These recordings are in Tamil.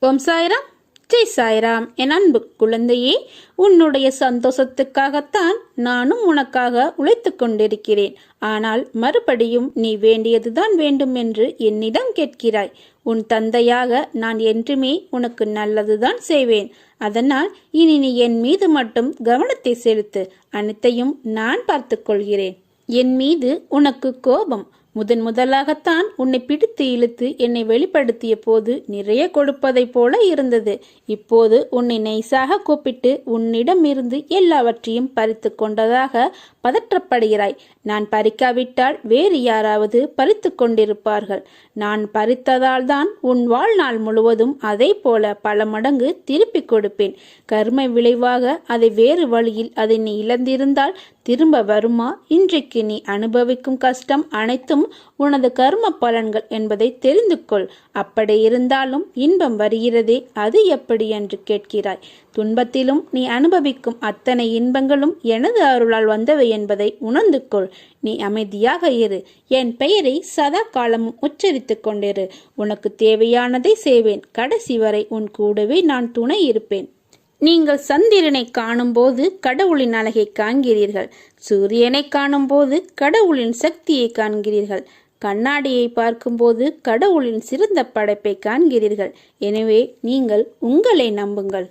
ஓம் சாய்ராம், ஜெய் சாய்ராம். என் அன்பு குழந்தையே, உன்னுடைய சந்தோஷத்துக்காகத்தான் நானும் உனக்காக உழைத்து கொண்டிருக்கிறேன். ஆனால் மறுபடியும் நீ வேண்டியதுதான் வேண்டும் என்று என்னிடம் கேட்கிறாய். உன் தந்தையாக நான் என்றுமே உனக்கு நல்லதுதான் செய்வேன். அதனால் இனி நீ என் மீது மட்டும் கவனத்தை செலுத்து. அனைத்தையும் நான் பார்த்து கொள்கிறேன். என் மீது உனக்கு கோபம் முதலாகத்தான் உன்னை பிடித்து இழுத்து என்னை வெளிப்படுத்திய போது நிறைய கொடுப்பதை போல இருந்தது. இப்போது உன்னை நைசாக கூப்பிட்டு உன்னிடம் இருந்து எல்லாவற்றையும் பறித்து கொண்டதாக பதற்றப்படுகிறாய். நான் பறிக்காவிட்டால் வேறு யாராவது பறித்து கொண்டிருப்பார்கள். நான் பறித்ததால் தான் உன் வாழ்நாள் முழுவதும் அதே போல பல மடங்கு திருப்பி கொடுப்பேன். கர்ம விளைவாக அதை வேறு வழியில் அதை நீ இழந்திருந்தால் திரும்ப வருமா? இன்றைக்கு நீ அனுபவிக்கும் கஷ்டம் அனைத்தும் உனது கர்ம பலன்கள் என்பதை தெரிந்து கொள். அப்படி இருந்தாலும் இன்பம் வருகிறதே, அது எப்படி என்று கேட்கிறாய். துன்பத்திலும் நீ அனுபவிக்கும் அத்தனை இன்பங்களும் எனது அருளால் வந்தவை என்பதை உணர்ந்து கொள். நீ அமைதியாக இரு. என் பெயரை சதா காலமும் உச்சரித்துக் கொண்டிரு. உனக்கு தேவையானதை செய்வேன். கடைசி வரை உன் கூடவே நான் துணை இருப்பேன். நீங்கள் சந்திரனை காணும்போது கடவுளின் அழகை காண்கிறீர்கள். சூரியனை காணும்போது கடவுளின் சக்தியை காண்கிறீர்கள். கண்ணாடியை பார்க்கும்போது கடவுளின் சிறந்த படைப்பை காண்கிறீர்கள். எனவே நீங்கள் உங்களை நம்புங்கள்.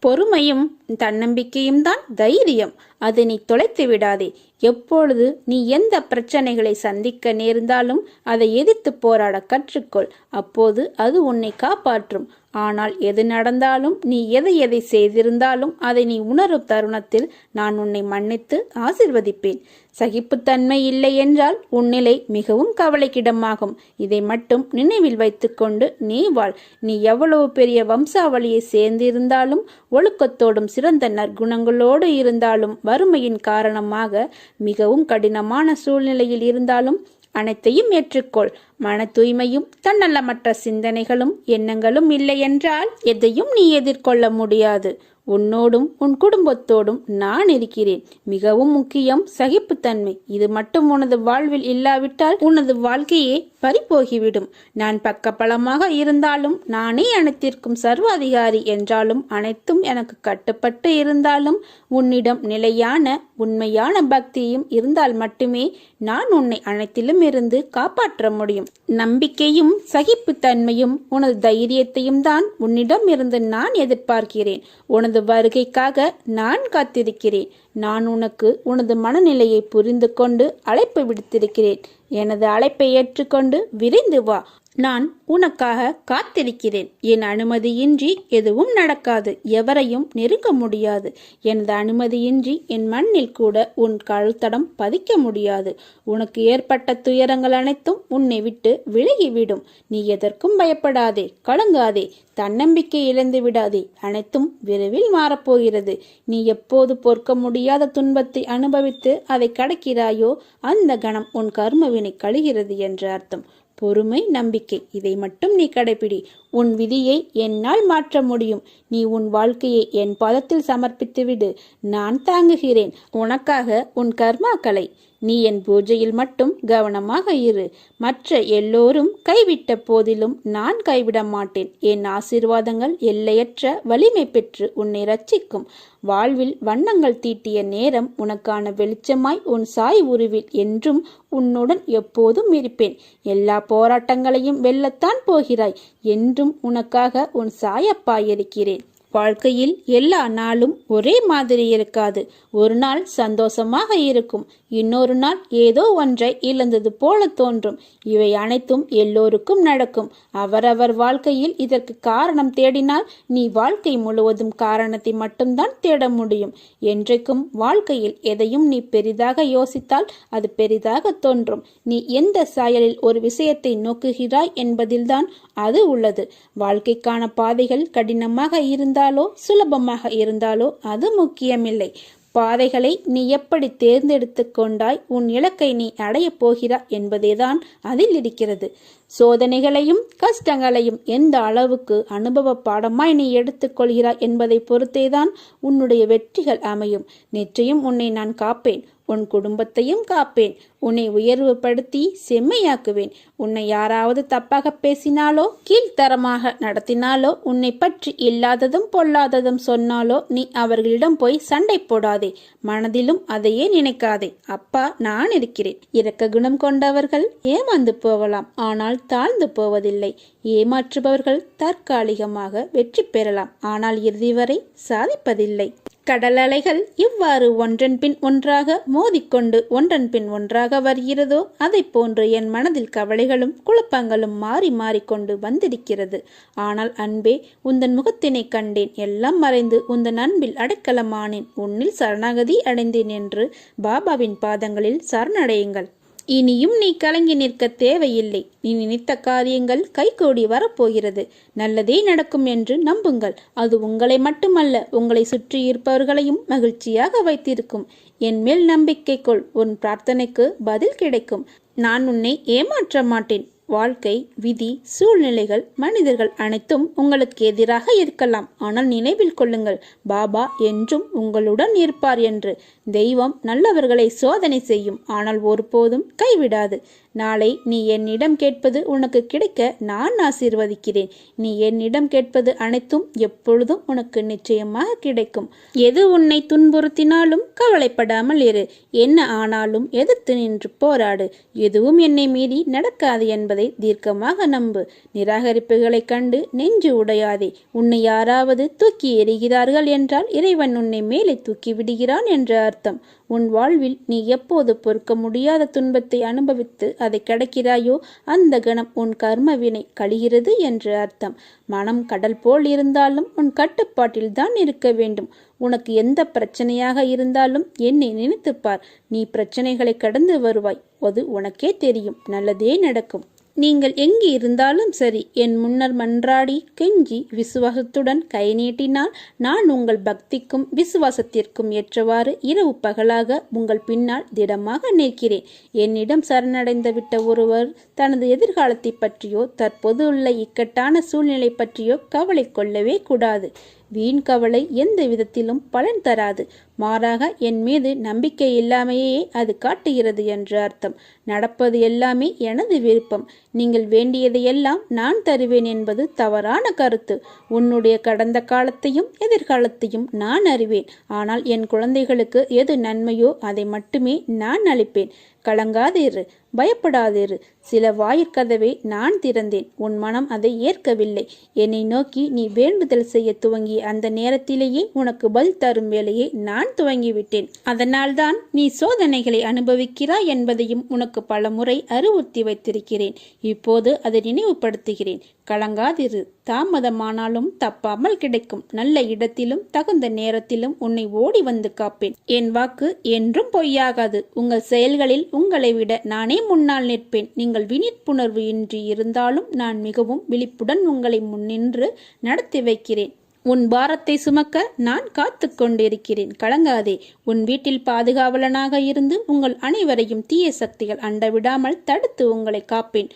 பொறுமையும் தன்னம்பிக்கையும் தான் தைரியம். அதை நீ தொலைத்து விடாதே. எப்பொழுது நீ எந்த பிரச்சனைகளை சந்திக்க நேர்ந்தாலும் அதை எதிர்த்து போராட கற்றுக்கொள். அப்போது அது உன்னை காப்பாற்றும். ஆனால் எது நடந்தாலும், நீ எதை செய்திருந்தாலும் அதை நீ உணரும் தருணத்தில் நான் உன்னை மன்னித்து ஆசிர்வதிப்பேன். சகிப்புத்தன்மை இல்லை என்றால் உன்னிலை மிகவும் கவலைக்கிடமாகும். இதை மட்டும் நினைவில் வைத்துக்கொண்டு நீ வாழ். நீ எவ்வளவு பெரிய வம்சாவளியை சேர்ந்திருந்தாலும், ஒழுக்கத்தோடும் சிறந்த நற்குணங்களோடு இருந்தாலும், வறுமையின் காரணமாக மிகவும் கடினமான சூழ்நிலையில் இருந்தாலும் அனைத்தையும் ஏற்றுக்கொள். மன தூய்மையும் தன்னலமற்ற சிந்தனைகளும் எண்ணங்களும் இல்லை என்றால் எதையும் நீ எதிர்கொள்ள முடியாது. உன்னோடும் உன் குடும்பத்தோடும் நான் இருக்கிறேன். மிகவும் முக்கியம் சகிப்புத்தன்மை. இது மட்டும் உனது வாழ்வில் இல்லாவிட்டால் உனது வாழ்க்கையே பறிபோகிவிடும். நான் பக்கபலமாக இருந்தாலும், நானே அனைத்திற்கும் சர்வாதிகாரி என்றாலும், அனைத்தும் எனக்கு கட்டுப்பட்டு இருந்தாலும், உன்னிடம் நிலையான உண்மையான பக்தியும் இருந்தால் மட்டுமே நான் உன்னை அனைத்திலும் இருந்து காப்பாற்ற முடியும். நம்பிக்கையும் சகிப்புத்தன்மையும் உனது தைரியத்தையும் தான் உன்னிடம் இருந்து நான் எதிர்பார்க்கிறேன். உனது வருகைக்காக நான் காத்திருக்கிறேன். நான் உனக்கு உனது மனநிலையை புரிந்து கொண்டு அழைப்பு விடுத்திருக்கிறேன். எனது அழைப்பை ஏற்றுக்கொண்டு விரைந்து வா. நான் உனக்காக காத்திருக்கிறேன். என் அனுமதியின்றி எதுவும் நடக்காது. எவரையும் நெருங்க முடியாது. எனது அனுமதியின்றி என் மண்ணில் கூட உன் கால்தடம் பதிக்க முடியாது. உனக்கு ஏற்பட்ட துயரங்கள் அனைத்தும் உன்னை விட்டு விலகிவிடும். நீ எதற்கும் பயப்படாதே, கலங்காதே, தன்னம்பிக்கை இழந்து விடாதே. அனைத்தும் விரைவில் மாறப்போகிறது. நீ எப்போது பொறுக்க முடியாத துன்பத்தை அனுபவித்து அதை கடக்கிறாயோ அந்த கணம் உன் கர்மவினை கழிகிறது என்று அர்த்தம். பொறுமை, நம்பிக்கை, இதை மட்டும் நீ கடைபிடி. உன் விதியை என்னால் மாற்ற முடியும். நீ உன் வாழ்க்கையை என் பாதத்தில் சமர்ப்பித்து விடு. நான் தாங்குகிறேன் உனக்காக உன் கர்மாக்களை. நீ என் பூஜையில் மட்டும் கவனமாக இரு. மற்ற எல்லோரும் கைவிட்ட போதிலும் நான் கைவிட மாட்டேன். என் ஆசீர்வாதங்கள் எல்லையற்ற வலிமை பெற்று உன்னை ரட்சிக்கும். வாழ்வில் வண்ணங்கள் தீட்டிய நேரம் உனக்கான வெளிச்சமாய் உன் சாய் உருவில் என்றும் உன்னுடன் எப்போதும் இருப்பேன். எல்லா போராட்டங்களையும் வெல்லத்தான் போகிறாய். என்றும் உனக்காக உன் சாயப்பா இருக்கிறேன். வாழ்க்கையில் எல்லா நாளும் ஒரே மாதிரி இருக்காது. ஒரு நாள் சந்தோஷமாக இருக்கும், இன்னொரு நாள் ஏதோ ஒன்றை இழந்தது போல தோன்றும். இவை அனைத்தும் எல்லோருக்கும் நடக்கும். அவரவர் வாழ்க்கையில் இதற்கு காரணம் தேடினால் நீ வாழ்க்கை முழுவதும் காரணத்தை மட்டும்தான் தேட முடியும். என்றைக்கும் வாழ்க்கையில் எதையும் நீ பெரிதாக யோசித்தால் அது பெரிதாக தோன்றும். நீ எந்த சாயலில் ஒரு விஷயத்தை நோக்குகிறாய் என்பதில்தான் அது உள்ளது. வாழ்க்கைக்கான பாதைகள் கடினமாக இருந்தாலோ சுலபமாக இருந்தாலோ அது முக்கியமில்லை. பாதைகளை நீ எப்படி தேர்ந்தெடுத்து கொண்டாய், உன் இலக்கை நீ அடையப் போகிறாய் என்பதேதான் அதில் இருக்கிறது. சோதனைகளையும் கஷ்டங்களையும் எந்த அளவுக்கு அனுபவ பாடமாய் நீ எடுத்துக்கொள்கிறாய் என்பதை பொறுத்தேதான் உன்னுடைய வெற்றிகள் அமையும். நிச்சயம் உன்னை நான் காப்பேன். உன் குடும்பத்தையும் காப்பேன். உன்னை உயர்வுபடுத்தி செம்மையாக்குவேன். உன்னை யாராவது தப்பாக பேசினாலோ கீழ்த்தரமாக நடத்தினாலோ உன்னை பற்றி இல்லாததும் பொல்லாததும் சொன்னாலோ நீ அவர்களிடம் போய் சண்டை போடாதே. மனதிலும் அதையே நினைக்காதே. அப்பா நான் இருக்கிறேன். இரக்க குணம் கொண்டவர்கள் ஏமாந்து போகலாம், ஆனால் தாழ்ந்து போவதில்லை. ஏமாற்றுபவர்கள் தற்காலிகமாக வெற்றி பெறலாம், ஆனால் இறுதி வரை சாதிப்பதில்லை. கடல் அலைகள் இவ்வாறு ஒன்றன் பின் ஒன்றாக மோதிக்கொண்டு ஒன்றன் பின் ஒன்றாக வருகிறதோ அதை போன்று என் மனதில் கவலைகளும் குழப்பங்களும் மாறி மாறிக்கொண்டு வந்திருக்கிறது. ஆனால் அன்பே, உந்தன் முகத்தினை கண்டேன், எல்லாம் மறைந்து உந்தன் அன்பில் அடைக்கலமானேன், உன்னில் சரணாகதி அடைந்தேன் என்று பாபாவின் பாதங்களில் சரணடையுங்கள். இனியும் நீ கலங்கி நிற்க தேவையில்லை. நீ நினைத்த காரியங்கள் கைகூடி வரப்போகிறது. நல்லதே நடக்கும் என்று நம்புங்கள். அது உங்களை மட்டுமல்ல, உங்களை சுற்றி இருப்பவர்களையும் மகிழ்ச்சியாக வைத்திருக்கும். என் மேல் நம்பிக்கை கொள். உன் பிரார்த்தனைக்கு பதில் கிடைக்கும். நான் உன்னை ஏமாற்ற மாட்டேன். வாழ்க்கை, விதி, சூழ்நிலைகள், மனிதர்கள் அனைத்தும் உங்களுக்கு எதிராக இருக்கலாம். ஆனால் நினைவில் கொள்ளுங்கள், பாபா என்றும் உங்களுடன் இருப்பார் என்று. தெய்வம் நல்லவர்களை சோதனை செய்யும், ஆனால் ஒருபோதும் கைவிடாது. நாளை நீ என்னிடம் கேட்பது உனக்கு கிடைக்க நான் ஆசீர்வதிக்கிறேன். நீ என்னிடம் கேட்பது அனைத்தும் எப்பொழுதும் உனக்கு நிச்சயமாக கிடைக்கும். எது உன்னை துன்புறுத்தினாலும் கவலைப்படாமல் இரு. என்ன ஆனாலும் எதிர்த்து நின்று போராடு. எதுவும் என்னை மீறி நடக்காது என்பதை தீர்க்கமாக நம்பு. நிராகரிப்புகளை கண்டு நெஞ்சு உடையாதே. உன்னை யாராவது தூக்கி எறிகிறார்கள் என்றால் இறைவன் உன்னை மேலே தூக்கி விடுகிறான் என்ற அர்த்தம். உன் வாழ்வில் நீ எப்போது பொறுக்க முடியாத துன்பத்தை அனுபவித்து அதை கடக்கிறாயோ அந்த கணம் உன் கர்ம வினை கழிகிறது என்று அர்த்தம். மனம் கடல் போல் இருந்தாலும் உன் கட்டுப்பாட்டில் தான் இருக்க வேண்டும். உனக்கு எந்த பிரச்சனையாக இருந்தாலும் என்னை நினைத்துப்பார். நீ பிரச்சனைகளை கடந்து வருவாய். அது உனக்கே தெரியும். நல்லதே நடக்கும். நீங்கள் எங்கு இருந்தாலும் சரி, என் முன்னர் மன்றாடி கெஞ்சி விசுவாசத்துடன் கை நீட்டினால் நான் உங்கள் பக்திக்கும் விசுவாசத்திற்கும் ஏற்றவாறு இரவு பகலாக உங்கள் பின்னால் திடமாக நிற்கிறேன். என்னிடம் சரணடைந்து விட்ட ஒருவர் தனது எதிர்காலத்தை பற்றியோ தற்போது உள்ள இக்கட்டான சூழ்நிலை பற்றியோ கவலை கொள்ளவே கூடாது. வீண் கவலை எந்த விதத்திலும் பலன் தராது. மாறாக என் மீது நம்பிக்கை இல்லாமையே அது காட்டுகிறது என்று அர்த்தம். நடப்பது எல்லாமே எனது விருப்பம். நீங்கள் வேண்டியதையெல்லாம் நான் தருவேன் என்பது தவறான கருத்து. உன்னுடைய கடந்த காலத்தையும் எதிர்காலத்தையும் நான் அறிவேன். ஆனால் என் குழந்தைகளுக்கு எது நன்மையோ அதை மட்டுமே நான் அளிப்பேன். கலங்காதீரு, பயப்படாதீரு. சில வாயிற்கதவை நான் திறந்தேன். உன் மனம் அதை ஏற்கவில்லை. என்னை நோக்கி நீ வேண்டுதல் செய்ய துவங்கிய அந்த நேரத்திலேயே உனக்கு பதில் தரும் வேலையை நான் துவங்கிவிட்டேன். அதனால்தான் நீ சோதனைகளை அனுபவிக்கிறாய் என்பதையும் உனக்கு பல முறை அறிவுறுத்தி வைத்திருக்கிறேன். இப்போது அதை நினைவுபடுத்துகிறேன். கலங்காதிரு. தாமதமானாலும் தப்பாமல் கிடைக்கும். நல்ல இடத்திலும் தகுந்த நேரத்திலும் உன்னை ஓடி வந்து காப்பேன். என் வாக்கு என்றும் பொய்யாகாது. உங்கள் செயல்களில் உங்களை விட நானே முன்னால் நிற்பேன். நீங்கள் விழிப்புணர்வு இன்றி இருந்தாலும் நான் மிகவும் விழிப்புடன் உங்களை முன்னின்று நடத்தி வைக்கிறேன். உன் பாரத்தை சுமக்க நான் காத்து கொண்டிருக்கிறேன். கலங்காதே. உன் வீட்டில் பாதுகாவலனாக இருந்து உங்கள் அனைவரையும் தீய சக்திகள் அண்டவிடாமல் தடுத்து உங்களை காப்பேன்.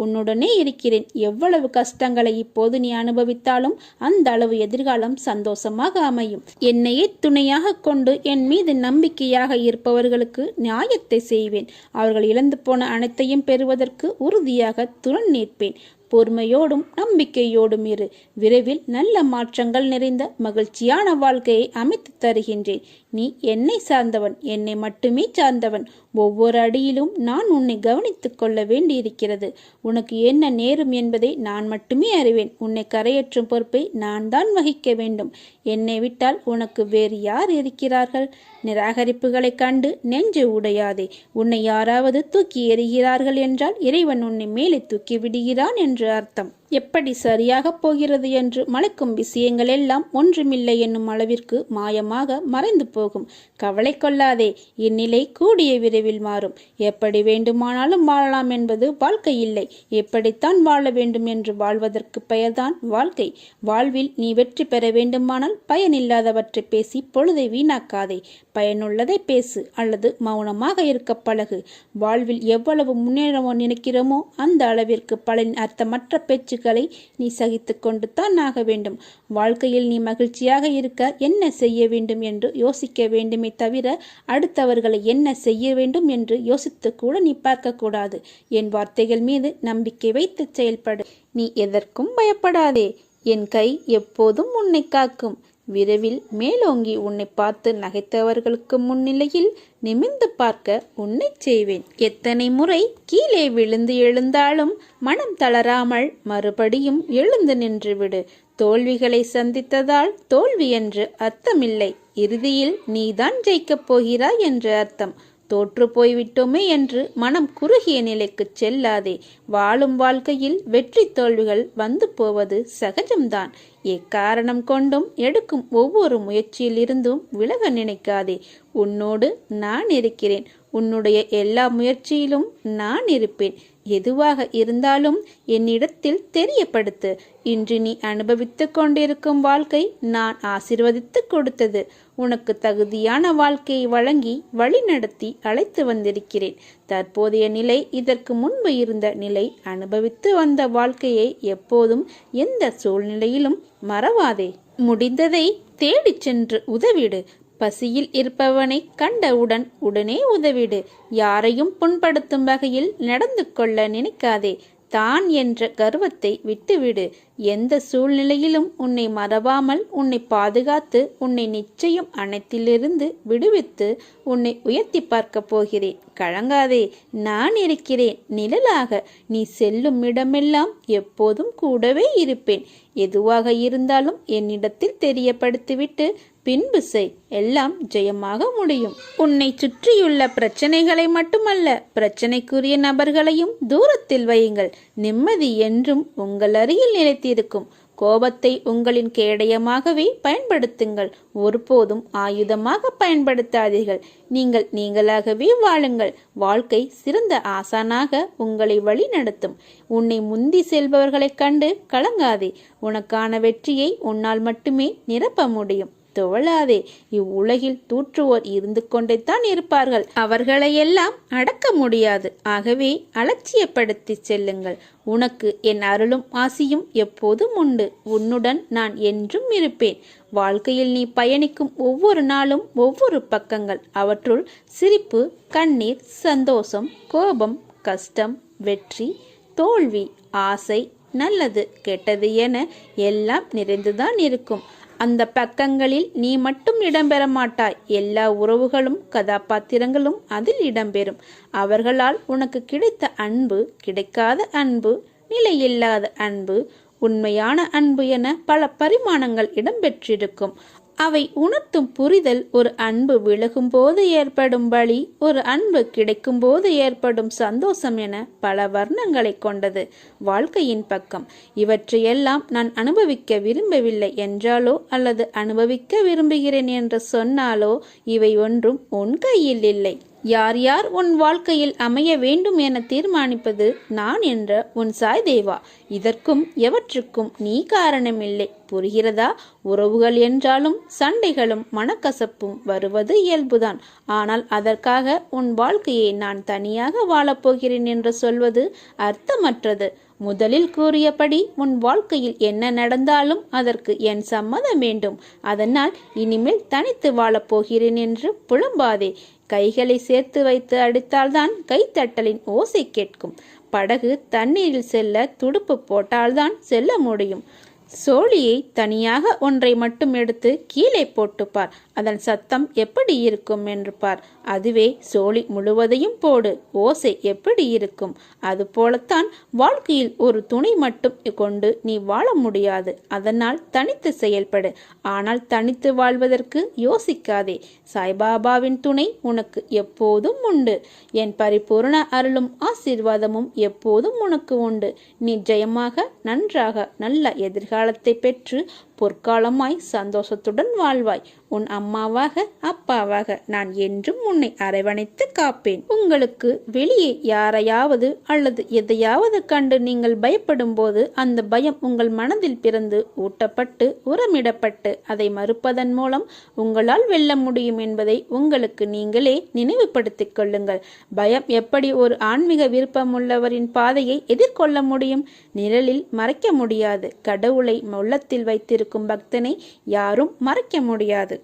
உன்னுடனே இருக்கிறேன். எவ்வளவு கஷ்டங்களை இப்போது நீ அனுபவித்தாலும் அந்த அளவு எதிர்காலம் சந்தோஷமாக அமையும். என்னையே துணையாக கொண்டு என் மீது நம்பிக்கையாக இருப்பவர்களுக்கு நியாயத்தை செய்வேன். அவர்கள் இழந்து போன அனைத்தையும் பெறுவதற்கு உறுதியாக துணை நிற்பேன். பொறுமையோடும் நம்பிக்கையோடும் இரு. விரைவில் நல்ல மாற்றங்கள் நிறைந்த மகிழ்ச்சியான வாழ்க்கையை அமைத்து தருகின்றேன். நீ என்னை சார்ந்தவன், என்னை மட்டுமே சார்ந்தவன். ஒவ்வொரு அடியிலும் நான் உன்னை கவனித்துக் கொள்ள வேண்டியிருக்கிறது. உனக்கு என்ன நேரும் என்பதை நான் மட்டுமே அறிவேன். உன்னை கரையேற்றும் பொறுப்பை நான் தான் வகிக்க வேண்டும். என்னை விட்டால் உனக்கு வேறு யார் இருக்கிறார்கள்? நிராகரிப்புகளை கண்டு நெஞ்சு உடையாதே. உன்னை யாராவது தூக்கி எறிகிறார்கள் என்றால் இறைவன் உன்னை மேலே தூக்கி விடுகிறான் என்று அர்த்தம். எப்படி சரியாக போகிறது என்று மலைக்கும் விஷயங்கள் எல்லாம் ஒன்றுமில்லை என்னும் அளவிற்கு மாயமாக மறைந்து போகும். கவலை கொள்ளாதே. இந்நிலை கூடிய விரைவில் மாறும். எப்படி வேண்டுமானாலும் வாழலாம் என்பது வாழ்க்கை இல்லை. எப்படித்தான் வாழ வேண்டும் என்று வாழ்வதற்கு பெயர்தான் வாழ்க்கை. வாழ்வில் நீ வெற்றி பெற வேண்டுமானால் பயனில்லாதவற்றை பேசி பொழுதை வீணாக்காதே. பயனுள்ளதை பேசு அல்லது மௌனமாக இருக்க பழகு. வாழ்வில் எவ்வளவு முன்னேற நினைக்கிறோமோ அந்த அளவிற்கு பலன் அர்த்தமற்ற பேச்சு பேச்சுக்களை நீ சகித்து கொண்டு தான் ஆக வேண்டும். வாழ்க்கையில் நீ மகிழ்ச்சியாக இருக்க என்ன செய்ய வேண்டும் என்று யோசிக்க வேண்டுமே தவிர அடுத்தவர்களை என்ன செய்ய வேண்டும் என்று யோசித்து கூட நீ பார்க்கக்கூடாது. என் வார்த்தைகள் மீது நம்பிக்கை வைத்து செயல்படு. நீ எதற்கும் பயப்படாதே. என் கை எப்போதும் உன்னை காக்கும். விரைவில் மேலோங்கி உன்னை பார்த்து நகைத்தவர்களுக்கு முன்னிலையில் நிமிர்ந்து பார்க்க உன்னை செய்வேன். எத்தனை முறை கீழே விழுந்து எழுந்தாலும் மனம் தளராமல் மறுபடியும் எழுந்து நின்றுவிடு. தோல்விகளை சந்தித்ததால் தோல்வி என்று அர்த்தமில்லை. இறுதியில் நீதான் ஜெயிக்கப் போகிறாய் என்று அர்த்தம். தோற்று போய்விட்டோமே என்று மனம் குறுகிய நிலைக்கு செல்லாதே. வாழும் வாழ்க்கையில் வெற்றி தோல்விகள் வந்து போவது சகஜம்தான். எக்காரணம் கொண்டும் எடுக்கும் ஒவ்வொரு முயற்சியிலிருந்தும் விலக நினைக்காதே. உன்னோடு நான் இருக்கிறேன். உன்னுடைய எல்லா முயற்சியிலும் நான் இருப்பேன். எதுவாக இருந்தாலும் என்னிடத்தில் தெரியப்படுத்து. இன்று நீ அனுபவித்து கொண்டிருக்கும் வாழ்க்கை நான் ஆசீர்வதித்து கொடுத்தது. உனக்கு தகுதியான வாழ்க்கையை வழங்கி வழிநடத்தி அழைத்து வந்திருக்கிறேன். தற்போதைய நிலை இதற்கு முன்பு இருந்த நிலை. அனுபவித்து வந்த வாழ்க்கையை எப்போதும் எந்த சூழ்நிலையிலும் மறவாதே. முடிந்ததை தேடிச் சென்று உதவிடு. பசியில் இருப்பவனை கண்டவுடன் உடனே உதவிடு. யாரையும் புண்படுத்தும் வகையில் நடந்து கொள்ள நினைக்காதே. தான் என்ற கர்வத்தை விட்டுவிடு. எந்த சூழ்நிலையிலும் உன்னை மறவாமல் உன்னை பாதுகாத்து உன்னை நிச்சயம் அனைத்திலிருந்து விடுவித்து உன்னை உயர்த்தி பார்க்க போகிறேன். கலங்காதே, நான் இருக்கிறேன் நிழலாக. நீ செல்லும் இடமெல்லாம் எப்போதும் கூடவே இருப்பேன். எதுவாக இருந்தாலும் என்னிடத்தில் தெரியப்படுத்திவிட்டு பின்பு செய். எல்லாம் ஜெயமாக முடியும். உன்னை சுற்றியுள்ள பிரச்சனைகளை மட்டுமல்ல, பிரச்சனைக்குரிய நபர்களையும் தூரத்தில் வையுங்கள். நிம்மதி என்றும் உங்கள் அருகில் நிலைத்திருக்கும். கோபத்தை உங்களின் கேடயமாகவே பயன்படுத்துங்கள். ஒருபோதும் ஆயுதமாக பயன்படுத்தாதீர்கள். நீங்கள் நீங்களாகவே வாழுங்கள். வாழ்க்கை சிறந்த ஆசானாக உங்களை வழி நடத்தும். உன்னை முந்தி செல்பவர்களைக் கண்டு கலங்காதே. உனக்கான வெற்றியை உன்னால் மட்டுமே நிரப்ப முடியும். துவளாதே. இவ்வுலகில் தூற்றுவோர் இருந்து கொண்டேதான் இருப்பார்கள். அவர்களையெல்லாம் அடக்க முடியாது. ஆகவே அலட்சியப்படுத்தி செல்லுங்கள். உனக்கு என் அருளும் ஆசியும் எப்போதும் உண்டு. உன்னுடன் நான் என்றும் இருப்பேன். வாழ்க்கையில் நீ பயணிக்கும் ஒவ்வொரு நாளும் ஒவ்வொரு பக்கங்கள். அவற்றுள் சிரிப்பு, கண்ணீர், சந்தோஷம், கோபம், கஷ்டம், வெற்றி, தோல்வி, ஆசை, நல்லது, கெட்டது என எல்லாம் நிறைந்துதான் இருக்கும். அந்த பக்கங்களில் நீ மட்டும் இடம்பெற மாட்டாய். எல்லா உறவுகளும் கதாபாத்திரங்களும் அதில் இடம்பெறும். அவர்களால் உனக்கு கிடைத்த அன்பு, கிடைக்காத அன்பு, நிலையில்லாத அன்பு, உண்மையான அன்பு என பல பரிமாணங்கள் இடம்பெற்றிருக்கும். அவை உணர்த்தும் புரிதல் ஒரு அன்பு விலகும் போது ஏற்படும் வலி, ஒரு அன்பு கிடைக்கும் போது ஏற்படும் சந்தோஷம் என பல வர்ணங்களை கொண்டது வாழ்க்கையின் பக்கம். இவற்றையெல்லாம் நான் அனுபவிக்க விரும்பவில்லை என்றாலோ அல்லது அனுபவிக்க விரும்புகிறேன் என்று சொன்னாலோ இவை ஒன்றும் உன் கையில் இல்லை. யார் யார் உன் வாழ்க்கையில் அமைய வேண்டும் என தீர்மானிப்பது நான் என்ற உன் சாய் தேவா. இதற்கும் எவற்றுக்கும் நீ காரணமில்லை. புரிகிறதா? உறவுகள் என்றாலும் சண்டைகளும் மனக்கசப்பும் வருவது இயல்புதான். ஆனால் அதற்காக உன் வாழ்க்கையை நான் தனியாக வாழப்போகிறேன் என்று சொல்வது அர்த்தமற்றது. முதலில் கூறியபடி உன் வாழ்க்கையில் என்ன நடந்தாலும் அதற்கு என் சம்மதம் வேண்டும். அதனால் இனிமேல் தனித்து வாழப்போகிறேன் என்று புலம்பாதே. கைகளை சேர்த்து வைத்து அடித்தால்தான் கைத்தட்டலின் ஓசை கேட்கும். படகு தண்ணீரில் செல்ல துடுப்பு போட்டால்தான் செல்ல முடியும். சோழியை தனியாக ஒன்றை மட்டும் எடுத்து கீழே போட்டுப்பார். அதன் சத்தம் எப்படி இருக்கும் என்று பார். அதுவே சோழி முழுவதையும் போடு, ஓசை எப்படி இருக்கும்? அதுபோலத்தான் வாழ்க்கையில் ஒரு துணை மட்டும் கொண்டு நீ வாழ முடியாது. அதனால் தனித்து செயல்படு. ஆனால் தனித்து வாழ்வதற்கு யோசிக்காதே. சாய்பாபாவின் துணை உனக்கு எப்போதும் உண்டு. என் பரிபூர்ண அருளும் ஆசீர்வாதமும் எப்போதும் உனக்கு உண்டு. நீ ஜெயமாக, நன்றாக, நல்ல எதிர்காலத்தை பெற்று பொற்காலமாய் சந்தோஷத்துடன் வாழ்வாய். உன் அம்மாவாக அப்பாவாக நான் என்றும் உன்னை அரவணைத்து காப்பேன். உங்களுக்கு வெளியே யாரையாவது அல்லது எதையாவது கண்டு நீங்கள் பயப்படும் போது அந்த பயம் உங்கள் மனதில் பிறந்து ஊட்டப்பட்டு உரமிடப்பட்டு அதை மறுப்பதன் மூலம் உங்களால் வெல்ல முடியும் என்பதை உங்களுக்கு நீங்களே நினைவுபடுத்திக் கொள்ளுங்கள். பயம் எப்படி ஒரு ஆன்மீக விருப்பமுள்ளவரின் பாதையை எதிர்கொள்ள முடியும்? நிழலில் மறைக்க முடியாது. கடவுளை உள்ளத்தில் வைத்திருக்கும் பக்தனை யாரும் மறைக்க முடியாது.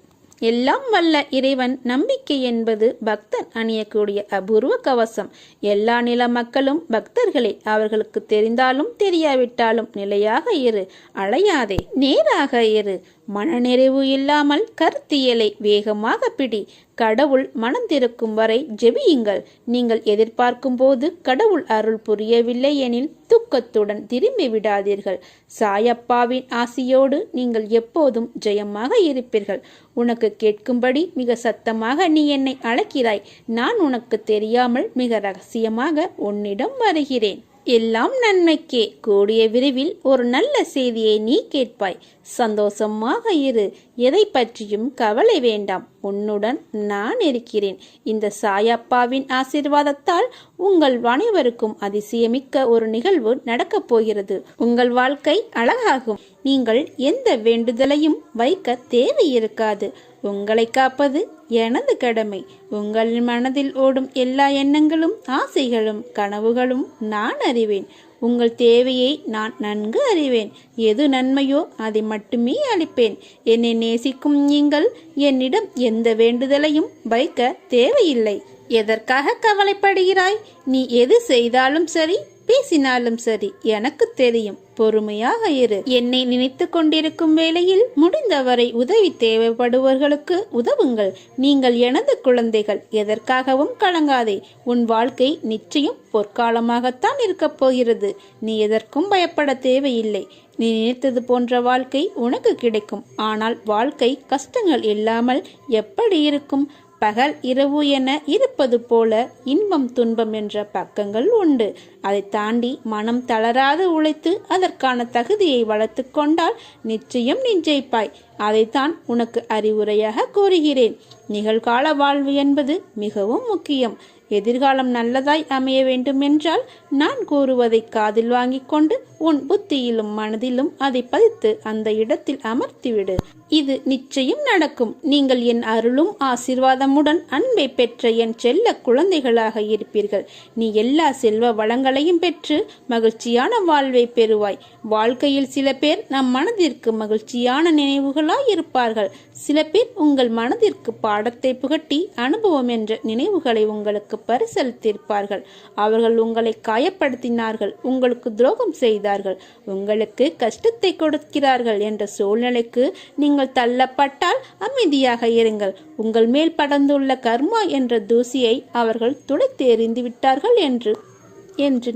எல்லாம் வல்ல இறைவன் நம்பிக்கை என்பது பக்தன் அணியக்கூடிய அபூர்வ கவசம். எல்லா நில மக்களும் பக்தர்களே. அவர்களுக்கு தெரிந்தாலும் தெரியாவிட்டாலும் நிலையாக இரு, அலையாதே, நேராக இரு. மனநிறைவு இல்லாமல் கருத்தியலை வேகமாக பிடி. கடவுள் மனந்திருக்கும் வரை ஜெபியுங்கள். நீங்கள் எதிர்பார்க்கும் போது கடவுள் அருள் புரியவில்லை எனில் துக்கத்துடன் திரும்பி விடாதீர்கள். சாயப்பாவின் ஆசியோடு நீங்கள் எப்போதும் ஜெயமாக இருப்பீர்கள். உனக்கு கேட்கும்படி மிக சத்தமாக நீ என்னை அழைக்கிறாய். நான் உனக்கு தெரியாமல் மிக ரகசியமாக உன்னிடம் வருகிறேன். எல்லாம் நன்மைக்கே. கூடிய விரைவில் ஒரு நல்ல செய்தியை நீ கேட்பாய். சந்தோஷமாக இரு. எதை பற்றியும் கவலை வேண்டாம். உன்னுடன் நான் இருக்கிறேன். இந்த சாயப்பாவின் ஆசீர்வாதத்தால் உங்கள் அனைவருக்கும் அதிசயமிக்க ஒரு நிகழ்வு நடக்கப் போகிறது. உங்கள் வாழ்க்கை அழகாகும். நீங்கள் எந்த வேண்டுதலையும் வைக்க தேவை இருக்காது. உங்களை காப்பது எனது கடமை. உங்கள் மனதில் ஓடும் எல்லா எண்ணங்களும் ஆசைகளும் கனவுகளும் நான் அறிவேன். உங்கள் தேவையை நான் நன்கு அறிவேன். எது நன்மையோ அதை மட்டுமே அளிப்பேன். என்னை நேசிக்கும் நீங்கள் என்னிடம் எந்த வேண்டுதலையும் வைக்க தேவையில்லை. எதற்காக கவலைப்படுகிறாய்? நீ எது செய்தாலும் சரி, பேசினாலும் சரி, எனக்கு தெரியும். பொறுமையாக இரு. என்னை நினைத்து கொண்டிருக்கும் வேளையில் முடிந்தவரை உதவி தேவைப்படுவர்களுக்கு உதவுங்கள். நீங்கள் எனது குழந்தைகள். எதற்காகவும் கலங்காதே. உன் வாழ்க்கை நிச்சயம் பொற்காலமாகத்தான் இருக்கப் போகிறது. நீ எதற்கும் பயப்பட தேவையில்லை. நீ நினைத்தது போன்ற வாழ்க்கை உனக்கு கிடைக்கும். ஆனால் வாழ்க்கை கஷ்டங்கள் இல்லாமல் எப்படி இருக்கும்? பகல் இரவு என இருப்பது போல இன்பம் துன்பம் என்ற பக்கங்கள் உண்டு. அதை தாண்டி மனம் தளராது உழைத்து அதற்கான தகுதியை வளர்த்து கொண்டால் நிச்சயம் நீ ஜெயிப்பாய். அதைத்தான் உனக்கு அறிவுரையாக கூறுகிறேன். நிகழ்கால வாழ்வு என்பது மிகவும் முக்கியம். எதிர்காலம் நல்லதாய் அமைய வேண்டும் என்றால் நான் கூறுவதை காதில் வாங்கிக் கொண்டு உன் புத்தியிலும் மனதிலும் அதை பதித்து அந்த இடத்தில் அமர்த்திவிடு. இது நிச்சயம் நடக்கும். நீங்கள் என் அருளும் ஆசீர்வாதமுடன் அன்பை பெற்ற என் செல்ல குழந்தைகளாக இருப்பீர்கள். நீ எல்லா செல்வ வளங்களையும் பெற்று மகிழ்ச்சியான வாழ்வை பெறுவாய். வாழ்க்கையில் சில பேர் நம் மனதிற்கு மகிழ்ச்சியான நினைவுகளாய் இருப்பார்கள். சில பேர் உங்கள் மனதிற்கு பாடத்தை புகட்டி அனுபவம் என்ற நினைவுகளை உங்களுக்கு பரிசளித்திருப்பார்கள். அவர்கள் உங்களை காயப்படுத்தினார்கள், உங்களுக்கு துரோகம் செய்தார்கள், உங்களுக்கு கஷ்டத்தை கொடுக்கிறார்கள் என்ற சூழ்நிலைக்கு நீங்கள் தள்ளப்பட்டால் அமைதியாக இருங்கள். உங்கள் மேல் படர்ந்துள்ள கர்மா என்ற தூசியை அவர்கள் துடைத்து எறிந்து விட்டார்கள் என்று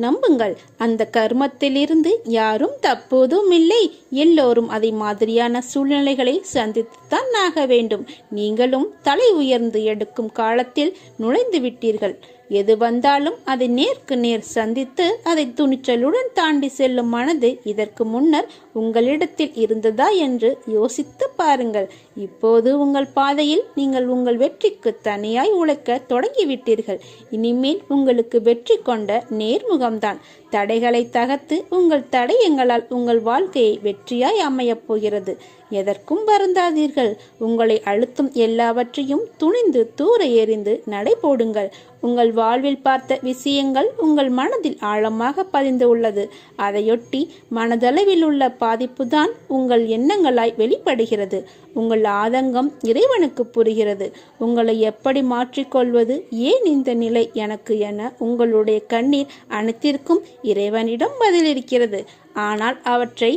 நம்புங்கள். அந்த கர்மத்திலிருந்து யாரும் தப்புவதும் இல்லை. எல்லோரும் அதை மாதிரியான சூழ்நிலைகளை சந்தித்துத்தான் ஆக வேண்டும். நீங்களும் தலை உயர்ந்து எடுக்கும் காலத்தில் நுழைந்து விட்டீர்கள். எது வந்தாலும் அதை நேருக்கு நேர் சந்தித்து அதை துணிச்சலுடன் தாண்டி செல்லும் மனது இதற்கு முன்னர் உங்களிடத்தில் இருந்ததா என்று யோசித்து பாருங்கள். இப்போது உங்கள் பாதையில் நீங்கள் உங்கள் வெற்றிக்கு தனியாய் உழைக்க தொடங்கிவிட்டீர்கள். இனிமேல் உங்களுக்கு வெற்றி கொண்ட நேர்முகம்தான். தடைகளை தகர்த்து உங்கள் தடயங்களால் உங்கள் வாழ்க்கையை வெற்றியாய் அமையப் போகிறது. எதற்கும் வருந்தாதீர்கள். உங்களை அழுத்தும் எல்லாவற்றையும் துணிந்து தூர எறிந்து நடை போடுங்கள். உங்கள் வாழ்வில் பார்த்த விஷயங்கள் உங்கள் மனதில் ஆழமாக பதிந்து உள்ளது. அதையொட்டி மனதளவில் உள்ள பாதிப்புதான் உங்கள் எண்ணங்களாய் வெளிப்படுகிறது. உங்கள் ஆதங்கம் இறைவனுக்கு புரிகிறது. உங்களை எப்படி மாற்றிக்கொள்வது, ஏன் இந்த நிலை எனக்கு என உங்களுடைய கண்ணீர் அனைத்திற்கும் இறைவனிடம் பதில் இருக்கிறது. ஆனால் அவற்றை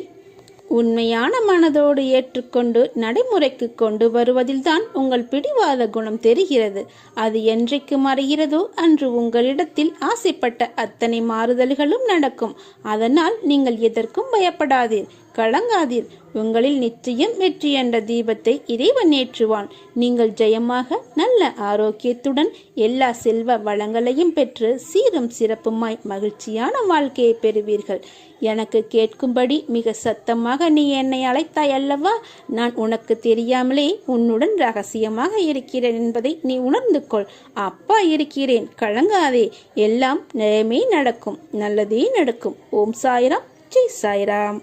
உண்மையான மனதோடு ஏற்றுக்கொண்டு நடைமுறைக்கு கொண்டு வருவதில்தான் உங்கள் பிடிவாத குணம் தெரிகிறது. அது என்றைக்கு மறைகிறதோ அன்று உங்களிடத்தில் ஆசைப்பட்ட அத்தனை மாறுதல்களும் நடக்கும். அதனால் நீங்கள் எதற்கும் பயப்படாதீர். கலங்காதீர். உங்களில் நிச்சயம் வெற்றி என்ற தீபத்தை இறைவன் ஏற்றுவான். நீங்கள் ஜெயமாக நல்ல ஆரோக்கியத்துடன் எல்லா செல்வ வளங்களையும் பெற்று சீரும் சிறப்புமாய் மகிழ்ச்சியான வாழ்க்கையை பெறுவீர்கள். எனக்கு கேட்கும்படி மிக சத்தமாக நீ என்னை அழைத்தாய் அல்லவா? நான் உனக்கு தெரியாமலே உன்னுடன் ரகசியமாக இருக்கிறேன் என்பதை நீ உணர்ந்து கொள். அப்பா இருக்கிறேன், கலங்காதே. எல்லாம் நேரமே நடக்கும், நல்லதே நடக்கும். ஓம் சாய்ராம், ஜெய் சாய்ராம்.